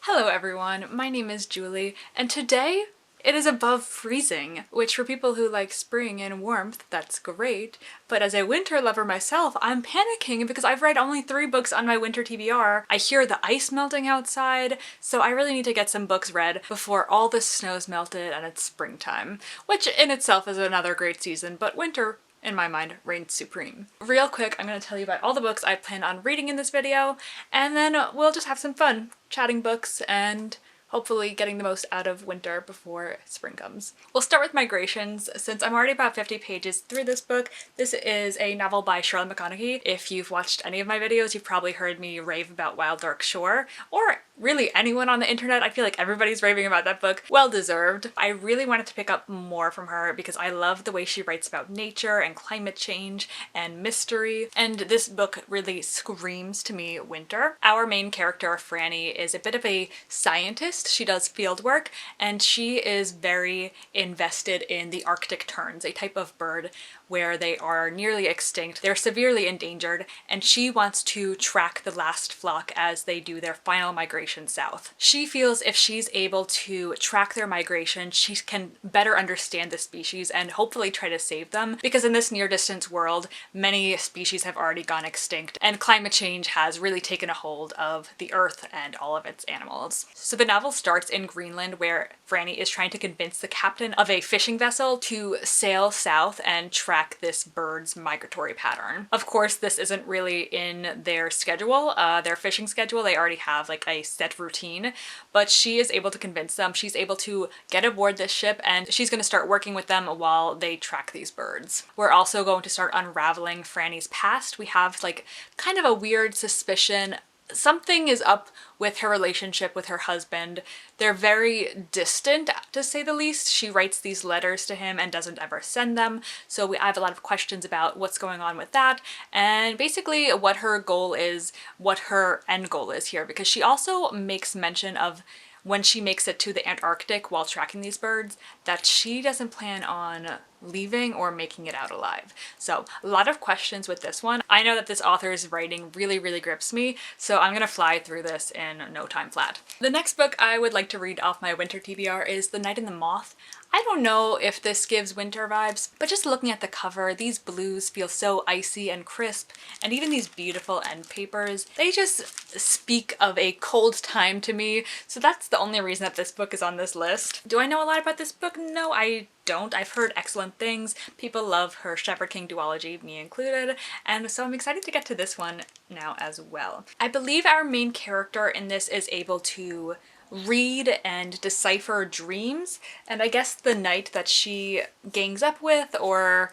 Hello everyone, my name is Julie, and today it is above freezing, which for people who like spring and warmth, that's great, but as a winter lover myself, I'm panicking because I've read only 3 books on my winter TBR. I hear the ice melting outside, so I really need to get some books read before all the snow's melted and it's springtime, which in itself is another great season, but winter in my mind, reigns supreme. Real quick, I'm going to tell you about all the books I plan on reading in this video, and then we'll just have some fun chatting books and hopefully getting the most out of winter before spring comes. We'll start with Migrations, since I'm already about 50 pages through this book. This is a novel by Charlotte McConaughey. If you've watched any of my videos, you've probably heard me rave about Wild Dark Shore, or really anyone on the internet. I feel like everybody's raving about that book. Well deserved. I really wanted to pick up more from her because I love the way she writes about nature and climate change and mystery, and this book really screams to me winter. Our main character, Franny, is a bit of a scientist. She does field work, and she is very invested in the Arctic terns, a type of bird where they are nearly extinct. They're severely endangered, and she wants to track the last flock as they do their final migration south. She feels if she's able to track their migration, she can better understand the species and hopefully try to save them, because in this near-distance world, many species have already gone extinct, and climate change has really taken a hold of the earth and all of its animals. So the novel starts in Greenland, where Franny is trying to convince the captain of a fishing vessel to sail south and track this bird's migratory pattern. Of course, this isn't really in their schedule, their fishing schedule. They already have like a set routine, but she is able to convince them. She's able to get aboard this ship, and she's going to start working with them while they track these birds. We're also going to start unraveling Franny's past. We have like kind of a weird suspicion something is up with her relationship with her husband. They're very distant, to say the least. She writes these letters to him and doesn't ever send them, so I have a lot of questions about what's going on with that, and basically what her goal is, what her end goal is here, because she also makes mention of when she makes it to the Antarctic while tracking these birds, that she doesn't plan on leaving or making it out alive. So a lot of questions with this one. I know that this author's writing really grips me, so I'm gonna fly through this in no time flat. The next book I would like to read off my winter TBR is The Night in the Moth. I don't know if this gives winter vibes, but just looking at the cover, these blues feel so icy and crisp, and even these beautiful end papers, they just speak of a cold time to me, so that's the only reason that this book is on this list. Do I know a lot about this book? No, I don't. I've heard excellent things. People love her Shepherd King duology, me included, and so I'm excited to get to this one now as well. I believe our main character in this is able to read and decipher dreams, and I guess the knight that she gangs up with or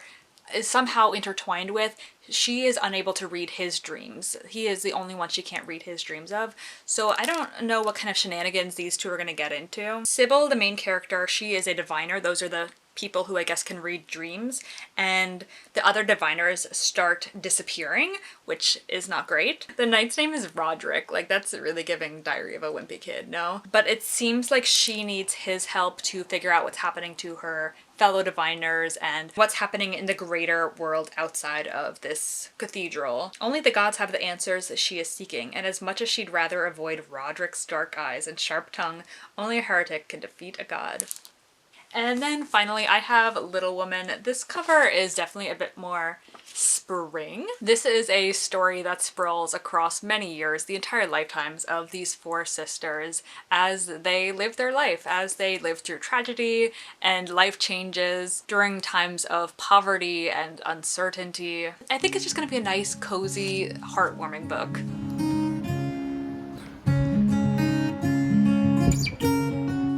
is somehow intertwined with, she is unable to read his dreams. He is the only one she can't read his dreams of, so I don't know what kind of shenanigans these two are going to get into. Sybil, the main character, she is a diviner. Those are the people who I guess can read dreams, and the other diviners start disappearing, which is not great. The knight's name is Roderick, like that's really giving Diary of a Wimpy Kid, no? But it seems like she needs his help to figure out what's happening to her fellow diviners and what's happening in the greater world outside of this cathedral. Only the gods have the answers she is seeking, and as much as she'd rather avoid Roderick's dark eyes and sharp tongue, only a heretic can defeat a god. And then finally I have Little Woman. This cover is definitely a bit more spring. This is a story that sprawls across many years, the entire lifetimes of these 4 sisters as they live their life, as they live through tragedy and life changes during times of poverty and uncertainty. I think it's just gonna be a nice, cozy, heartwarming book.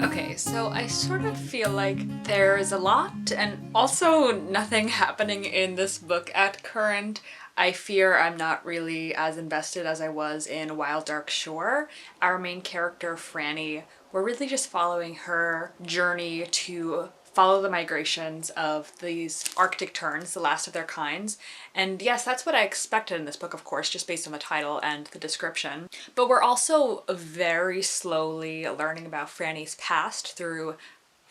Okay, so I sort of feel like there's a lot and also nothing happening in this book at current. I fear I'm not really as invested as I was in Wild Dark Shore. Our main character, Franny, we're really just following her journey to follow the migrations of these Arctic terns, the last of their kinds. And yes, that's what I expected in this book, of course, just based on the title and the description. But we're also very slowly learning about Franny's past through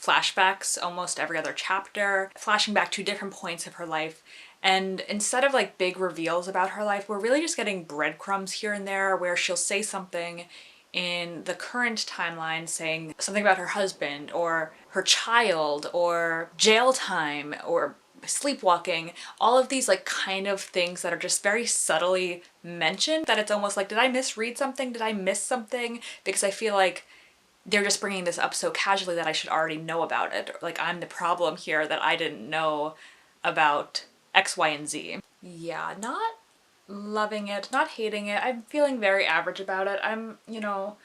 flashbacks almost every other chapter, flashing back to different points of her life. And instead of like big reveals about her life, we're really just getting breadcrumbs here and there where she'll say something in the current timeline saying something about her husband or her child or jail time or sleepwalking, all of these like kind of things that are just very subtly mentioned that it's almost like, did I misread something? Did I miss something? Because I feel like they're just bringing this up so casually that I should already know about it. Like I'm the problem here that I didn't know about X, Y, and Z. Yeah, not loving it, not hating it. I'm feeling very average about it. I'm, you know,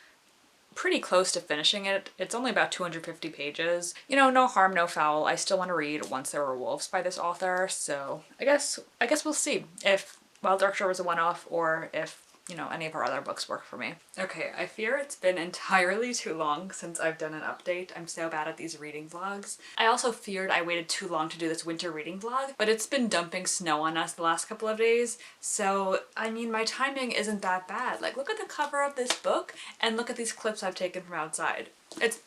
pretty close to finishing it. It's only about 250 pages. You know, no harm, no foul. I still want to read Once There Were Wolves by this author, so I guess we'll see if Wild Dark Shore was a one-off or if, you know, any of her other books work for me. Okay, I fear it's been entirely too long since I've done an update. I'm so bad at these reading vlogs. I also feared I waited too long to do this winter reading vlog, but it's been dumping snow on us the last couple of days, so I mean my timing isn't that bad. Like look at the cover of this book and look at these clips I've taken from outside. It's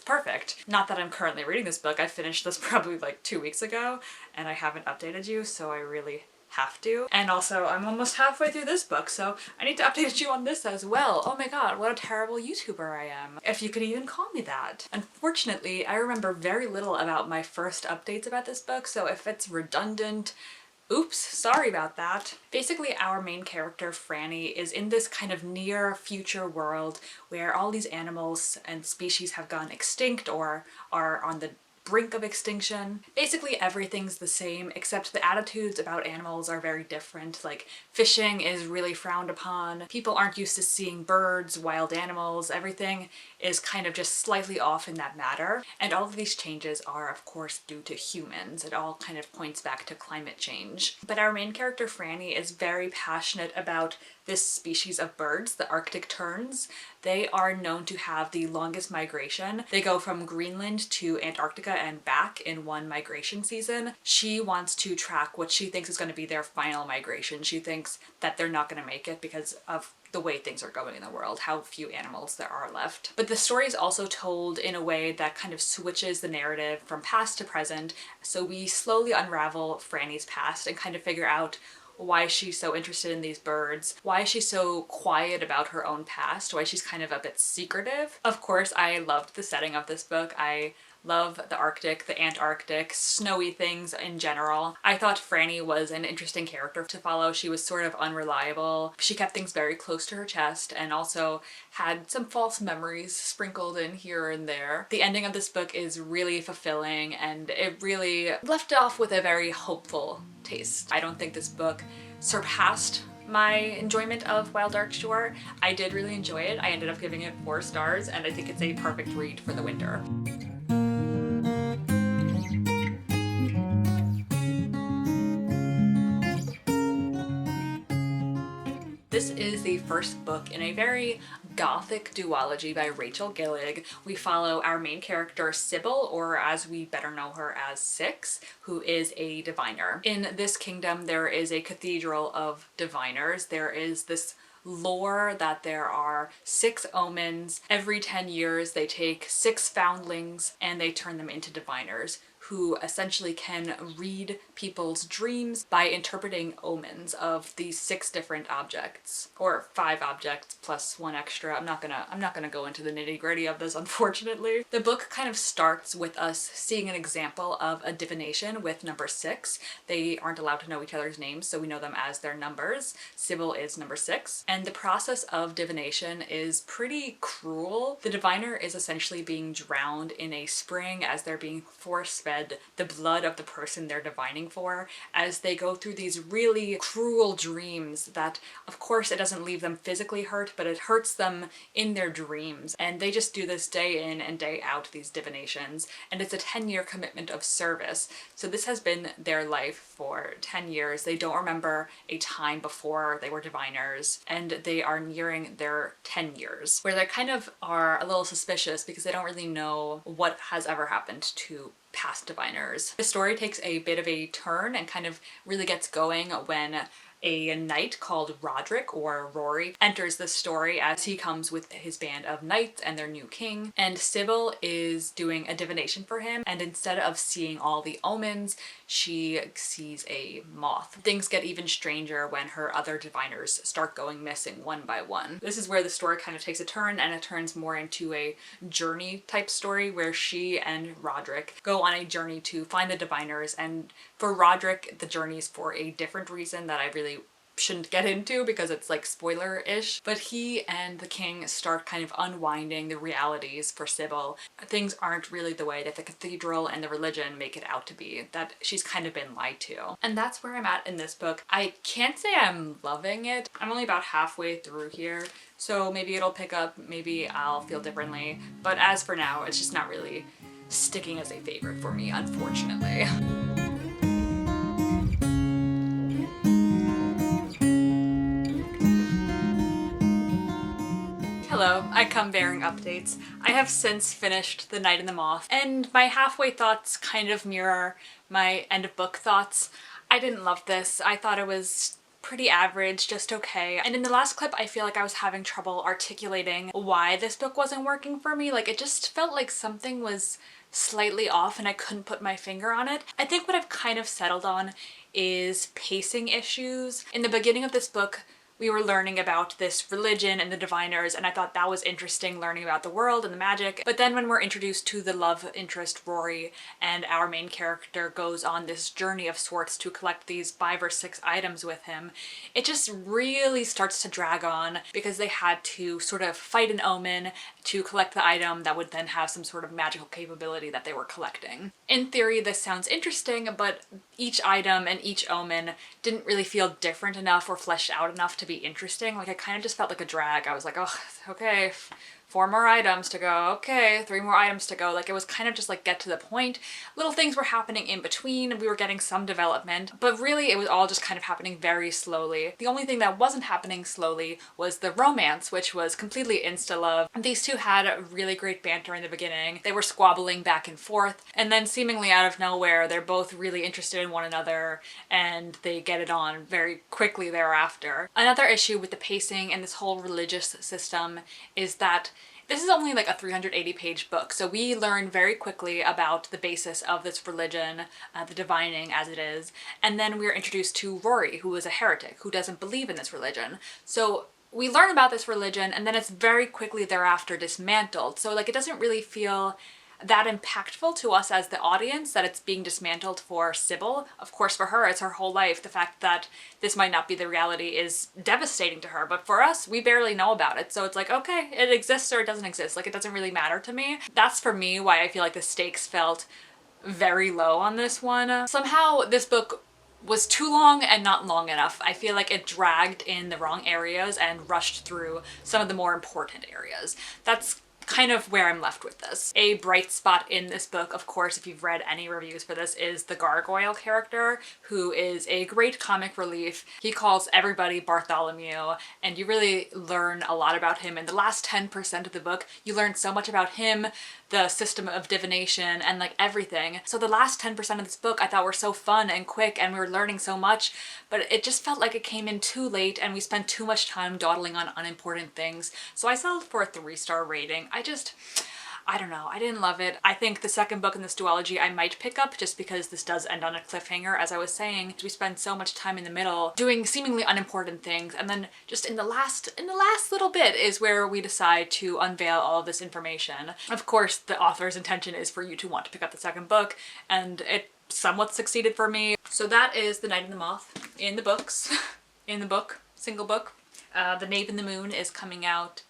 perfect. Not that I'm currently reading this book. I finished this probably like 2 weeks ago and I haven't updated you, so I really have to. And also I'm almost halfway through this book, so I need to update you on this as well. Oh my god, what a terrible YouTuber I am, if you could even call me that. Unfortunately, I remember very little about my first updates about this book, so if it's redundant, oops, sorry about that. Basically, our main character, Franny, is in this kind of near future world where all these animals and species have gone extinct or are on the brink of extinction. Basically everything's the same except the attitudes about animals are very different. Like fishing is really frowned upon. People aren't used to seeing birds, wild animals, everything is kind of just slightly off in that matter. And all of these changes are of course due to humans. It all kind of points back to climate change. But our main character Franny is very passionate about this species of birds, the Arctic terns. They are known to have the longest migration. They go from Greenland to Antarctica and back in one migration season. She wants to track what she thinks is going to be their final migration. She thinks that they're not going to make it because of the way things are going in the world, how few animals there are left. But the story is also told in a way that kind of switches the narrative from past to present, so we slowly unravel Franny's past and kind of figure out why she's so interested in these birds, why she's so quiet about her own past, why she's kind of a bit secretive. Of course, I loved the setting of this book. I love the Arctic, the Antarctic, snowy things in general. I thought Franny was an interesting character to follow. She was sort of unreliable. She kept things very close to her chest and also had some false memories sprinkled in here and there. The ending of this book is really fulfilling and it really left off with a very hopeful taste. I don't think this book surpassed my enjoyment of Wild Dark Shore. I did really enjoy it. I ended up giving it 4 stars and I think it's a perfect read for the winter. This is the first book in a very gothic duology by Rachel Gillig. We follow our main character Sybil, or as we better know her as Six, who is a diviner. In this kingdom there is a cathedral of diviners. There is this lore that there are 6 omens. Every 10 years they take 6 foundlings and they turn them into diviners who essentially can read people's dreams by interpreting omens of these 6 different objects, or 5 objects plus 1 extra. I'm not gonna go into the nitty-gritty of this, unfortunately. The book kind of starts with us seeing an example of a divination with number 6. They aren't allowed to know each other's names, so we know them as their numbers. Sybil is number 6. And the process of divination is pretty cruel. The diviner is essentially being drowned in a spring as they're being force-fed the blood of the person they're divining for, as they go through these really cruel dreams that, of course, it doesn't leave them physically hurt, but it hurts them in their dreams. And they just do this day in and day out, these divinations, and it's a 10-year commitment of service. So this has been their life for 10 years. They don't remember a time before they were diviners, and they are nearing their 10 years, where they kind of are a little suspicious because they don't really know what has ever happened to past diviners. The story takes a bit of a turn and kind of really gets going when A knight called Roderick, or Rory, enters the story as he comes with his band of knights and their new king, and Sybil is doing a divination for him, and instead of seeing all the omens, she sees a moth. Things get even stranger when her other diviners start going missing one by one. This is where the story kind of takes a turn, and it turns more into a journey type story where she and Roderick go on a journey to find the diviners, and for Roderick, the journey is for a different reason that I really shouldn't get into because it's like spoiler-ish, but he and the king start kind of unwinding the realities for Sybil. Things aren't really the way that the cathedral and the religion make it out to be, that she's kind of been lied to. And that's where I'm at in this book. I can't say I'm loving it. I'm only about halfway through here, so maybe it'll pick up, maybe I'll feel differently, but as for now, it's just not really sticking as a favorite for me, unfortunately. Hello, I come bearing updates. I have since finished The Night and the Moth, and my halfway thoughts kind of mirror my end of book thoughts. I didn't love this. I thought it was pretty average, just okay. And in the last clip, I feel like I was having trouble articulating why this book wasn't working for me. Like, it just felt like something was slightly off and I couldn't put my finger on it. I think what I've kind of settled on is pacing issues. In the beginning of this book, we were learning about this religion and the diviners, and I thought that was interesting, learning about the world and the magic. But then when we're introduced to the love interest Rory, and our main character goes on this journey of sorts to collect these 5 or 6 items with him, it just really starts to drag on because they had to sort of fight an omen to collect the item that would then have some sort of magical capability that they were collecting. In theory, this sounds interesting, but each item and each omen didn't really feel different enough or fleshed out enough to be interesting. Like, it kind of just felt like a drag. I was like, oh, okay, 4 more items to go, okay, 3 more items to go. Like, it was kind of just like get to the point. Little things were happening in between, we were getting some development, but really it was all just kind of happening very slowly. The only thing that wasn't happening slowly was the romance, which was completely insta-love. These two had a really great banter in the beginning. They were squabbling back and forth, and then seemingly out of nowhere, they're both really interested in one another, and they get it on very quickly thereafter. Another issue with the pacing and this whole religious system is that this is only like a 380-page book, so we learn very quickly about the basis of this religion, the divining as it is, and then we're introduced to Rory, who is a heretic, who doesn't believe in this religion. So we learn about this religion, and then it's very quickly thereafter dismantled, so like it doesn't really feel that impactful to us as the audience that it's being dismantled for Sybil. Of course, for her, it's her whole life. The fact that this might not be the reality is devastating to her, but for us, we barely know about it. So it's like, okay, it exists or it doesn't exist. Like, it doesn't really matter to me. That's for me why I feel like the stakes felt very low on this one. Somehow this book was too long and not long enough. I feel like it dragged in the wrong areas and rushed through some of the more important areas. That's kind of where I'm left with this. A bright spot in this book, of course, if you've read any reviews for this, is the gargoyle character, who is a great comic relief. He calls everybody Bartholomew, and you really learn a lot about him. In the last 10% of the book, you learn so much about him, the system of divination, and like everything. So the last 10% of this book I thought were so fun and quick, and we were learning so much, but it just felt like it came in too late and we spent too much time dawdling on unimportant things. So I settled for a 3-star rating. I don't know, I didn't love it. I think the second book in this duology I might pick up just because this does end on a cliffhanger. As I was saying, we spend so much time in the middle doing seemingly unimportant things, and then just in the last little bit is where we decide to unveil all of this information. Of course, the author's intention is for you to want to pick up the second book, and it somewhat succeeded for me. So that is The Night and the Moth in the books, in the book, single book. The Knave and the Moon is coming out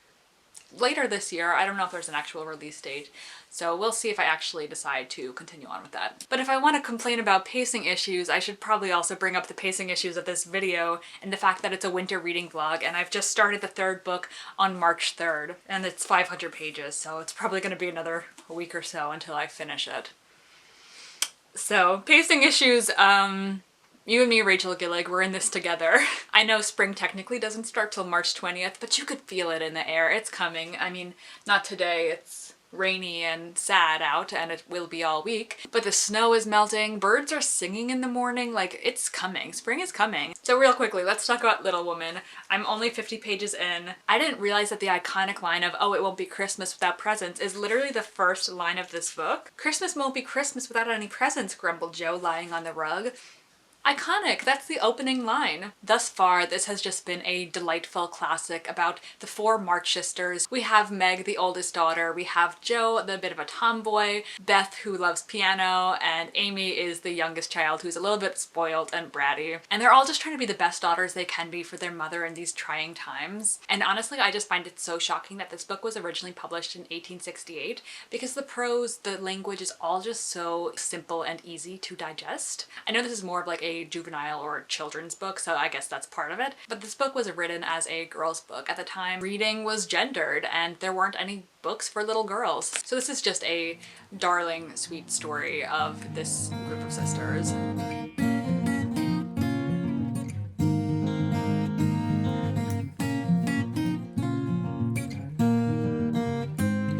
later this year. I don't know if there's an actual release date, so we'll see if I actually decide to continue on with that. But if I want to complain about pacing issues, I should probably also bring up the pacing issues of this video and the fact that it's a winter reading vlog, and I've just started the 3rd book on March 3rd, and it's 500 pages, so it's probably going to be another week or so until I finish it. So, pacing issues, you and me, Rachel Gillig, we're in this together. I know spring technically doesn't start till March 20th, but you could feel it in the air. It's coming. I mean, not today, it's rainy and sad out, and it will be all week, but the snow is melting, birds are singing in the morning, like it's coming, spring is coming. So real quickly, let's talk about Little Woman. I'm only 50 pages in. I didn't realize that the iconic line of, "Oh, it won't be Christmas without presents," is literally the first line of this book. "Christmas won't be Christmas without any presents," grumbled Joe, lying on the rug. Iconic, that's the opening line. Thus far, this has just been a delightful classic about the four March sisters. We have Meg, the oldest daughter, we have Jo, the bit of a tomboy, Beth, who loves piano, and Amy is the youngest child who's a little bit spoiled and bratty. And they're all just trying to be the best daughters they can be for their mother in these trying times. And honestly, I just find it so shocking that this book was originally published in 1868 because the prose, the language is all just so simple and easy to digest. I know this is more of like a juvenile or children's book, so I guess that's part of it. But this book was written as a girl's book. At the time, reading was gendered and there weren't any books for little girls. So this is just a darling, sweet story of this group of sisters.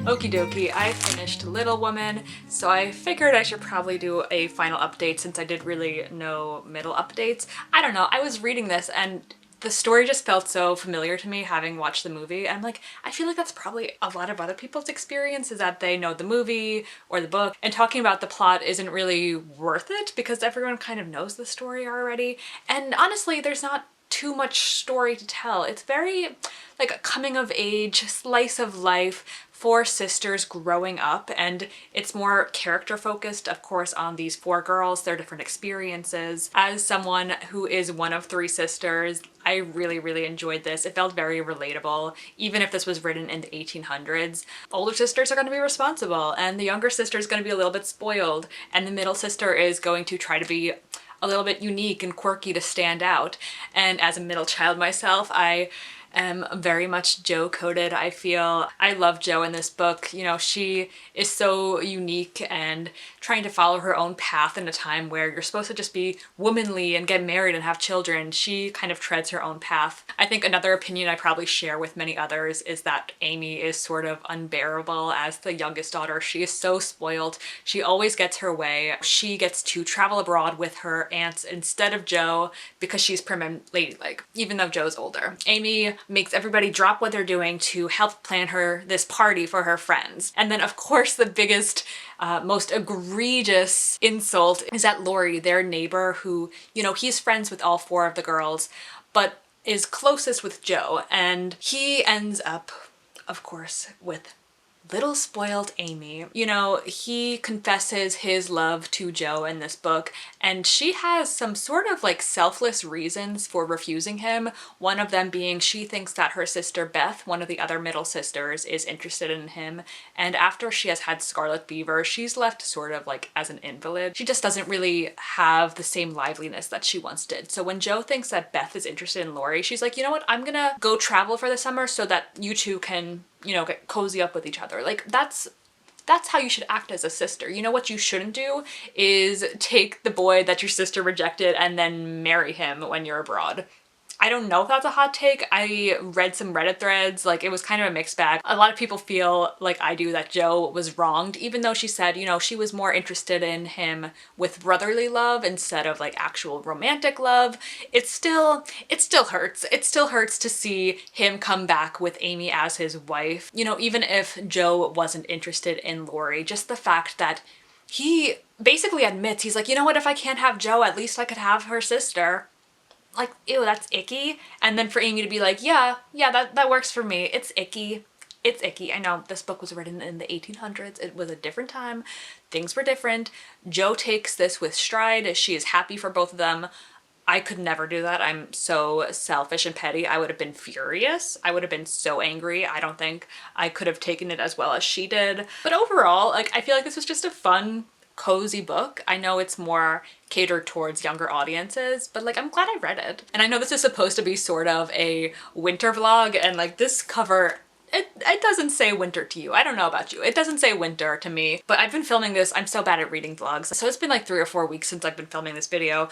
Okie dokie, I finished Little Woman, so I figured I should probably do a final update since I did really no middle updates. I don't know, I was reading this and the story just felt so familiar to me having watched the movie. I'm like, I feel like that's probably a lot of other people's experience, is that they know the movie or the book and talking about the plot isn't really worth it because everyone kind of knows the story already. And honestly, there's not too much story to tell. It's very like a coming of age, slice of life, four sisters growing up, and it's more character focused, of course, on these four girls, their different experiences. As someone who is one of three sisters, I really enjoyed this. It felt very relatable, even if this was written in the 1800s. Older sisters are going to be responsible, and the younger sister is going to be a little bit spoiled, and the middle sister is going to try to be a little bit unique and quirky to stand out. And as a middle child myself, I am very much Jo coded. I feel I love Jo in this book. You know, she is so unique and trying to follow her own path in a time where you're supposed to just be womanly and get married and have children. She kind of treads her own path. I think another opinion I probably share with many others is that Amy is sort of unbearable as the youngest daughter. She is so spoiled. She always gets her way. She gets to travel abroad with her aunts instead of Jo because she's prim ladylike, even though Jo's older. Amy makes everybody drop what they're doing to help plan this party for her friends. And then of course the biggest, most egregious insult is that Laurie, their neighbor, who, you know, he's friends with all four of the girls, but is closest with Jo, and he ends up, of course, with little spoiled Amy. You know, he confesses his love to Jo in this book, and she has some sort of like selfless reasons for refusing him. One of them being she thinks that her sister Beth, one of the other middle sisters, is interested in him, and after she has had scarlet fever, she's left sort of like as an invalid. She just doesn't really have the same liveliness that she once did. So when Jo thinks that Beth is interested in Laurie, she's like, you know what, I'm gonna go travel for the summer so that you two can, you know, get cozy up with each other. Like that's how you should act as a sister. You know what you shouldn't do is take the boy that your sister rejected and then marry him when you're abroad. I don't know if that's a hot take. I read some Reddit threads, like it was kind of a mixed bag. A lot of people feel like I do that Jo was wronged, even though she said, you know, she was more interested in him with brotherly love instead of like actual romantic love. It still hurts. It still hurts to see him come back with Amy as his wife. You know, even if Jo wasn't interested in Laurie, just the fact that he basically admits, he's like, you know what, if I can't have Jo, at least I could have her sister. Like, ew, that's icky. And then for Amy to be like, yeah, that works for me. It's icky. It's icky. I know this book was written in the 1800s. It was a different time. Things were different. Jo takes this with stride. She is happy for both of them. I could never do that. I'm so selfish and petty. I would have been furious. I would have been so angry. I don't think I could have taken it as well as she did. But overall, like, I feel like this was just a fun, cozy book. I know it's more catered towards younger audiences, but like I'm glad I read it. And I know this is supposed to be sort of a winter vlog, and like this cover, it doesn't say winter to you. I don't know about you. It doesn't say winter to me, but I've been filming this. I'm so bad at reading vlogs. So it's been like 3 or 4 weeks since I've been filming this video.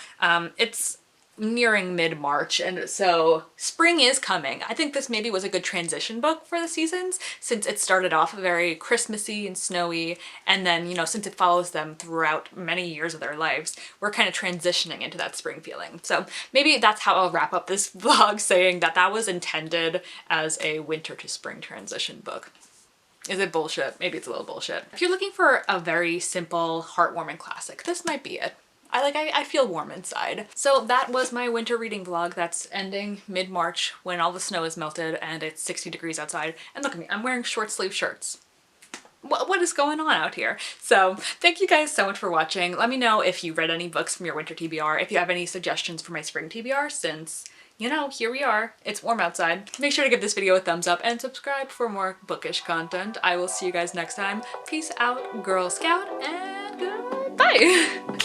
nearing mid-March, and so spring is coming. I think this maybe was a good transition book for the seasons, since it started off very Christmassy and snowy, and then, you know, since it follows them throughout many years of their lives, we're kind of transitioning into that spring feeling. So maybe that's how I'll wrap up this vlog, saying that that was intended as a winter to spring transition book. Is it bullshit? Maybe it's a little bullshit. If you're looking for a very simple, heartwarming classic, this might be it. I feel warm inside. So that was my winter reading vlog that's ending mid-March when all the snow is melted and it's 60 degrees outside. And look at me, I'm wearing short sleeve shirts. What is going on out here? So thank you guys so much for watching. Let me know if you read any books from your winter TBR, if you have any suggestions for my spring TBR, since, you know, here we are. It's warm outside. Make sure to give this video a thumbs up and subscribe for more bookish content. I will see you guys next time. Peace out, Girl Scout, and goodbye!